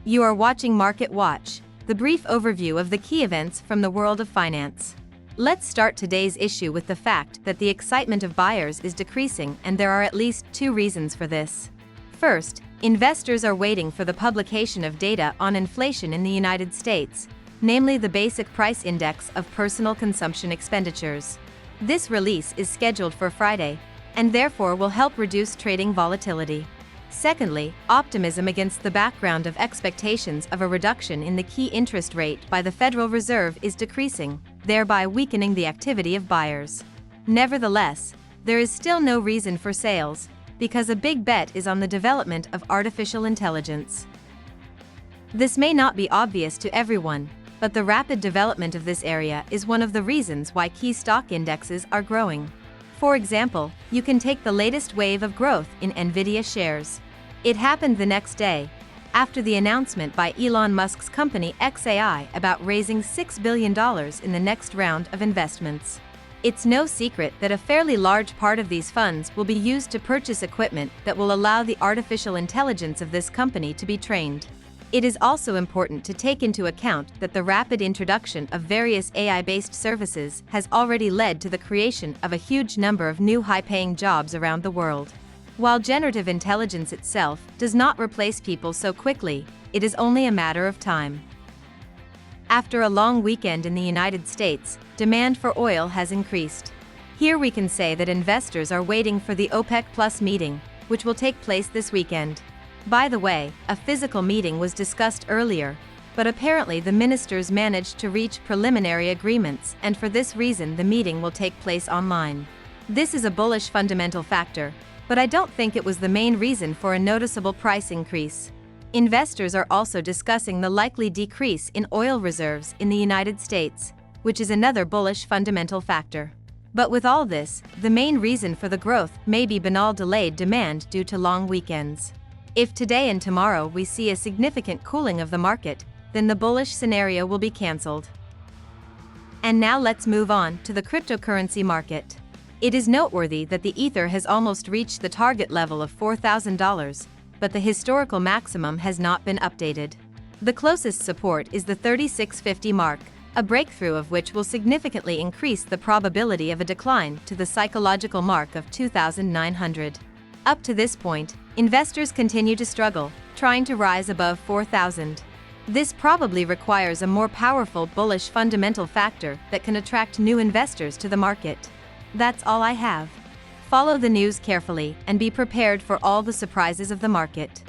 You are watching Market Watch, the brief overview of the key events from the world of finance. Let's start today's issue with the fact that the excitement of buyers is decreasing, and there are at least two reasons for this. First, investors are waiting for the publication of data on inflation in the United States, namely the Basic Price Index of Personal Consumption Expenditures. This release is scheduled for Friday, and therefore will help reduce trading volatility. Secondly, optimism against the background of expectations of a reduction in the key interest rate by the Federal Reserve is decreasing, thereby weakening the activity of buyers. Nevertheless, there is still no reason for sales, because a big bet is on the development of artificial intelligence. This may not be obvious to everyone, but the rapid development of this area is one of the reasons why key stock indexes are growing. For example, you can take the latest wave of growth in Nvidia shares. It happened the next day, after the announcement by Elon Musk's company XAI about raising $6 billion in the next round of investments. It's no secret that a fairly large part of these funds will be used to purchase equipment that will allow the artificial intelligence of this company to be trained. It is also important to take into account that the rapid introduction of various AI-based services has already led to the creation of a huge number of new high-paying jobs around the world. While generative intelligence itself does not replace people so quickly, it is only a matter of time. After a long weekend in the United States, demand for oil has increased. Here we can say that investors are waiting for the OPEC Plus meeting, which will take place this weekend. By the way, a physical meeting was discussed earlier, but apparently the ministers managed to reach preliminary agreements, and for this reason the meeting will take place online. This is a bullish fundamental factor, but I don't think it was the main reason for a noticeable price increase. Investors are also discussing the likely decrease in oil reserves in the United States, which is another bullish fundamental factor. But with all this, the main reason for the growth may be banal delayed demand due to long weekends. If today and tomorrow we see a significant cooling of the market, then the bullish scenario will be cancelled. And now let's move on to the cryptocurrency market. It is noteworthy that the Ether has almost reached the target level of $4,000, but the historical maximum has not been updated. The closest support is the 3650 mark, a breakthrough of which will significantly increase the probability of a decline to the psychological mark of 2,900. Up to this point, investors continue to struggle, trying to rise above 4,000. This probably requires a more powerful bullish fundamental factor that can attract new investors to the market. That's all I have. Follow the news carefully and be prepared for all the surprises of the market.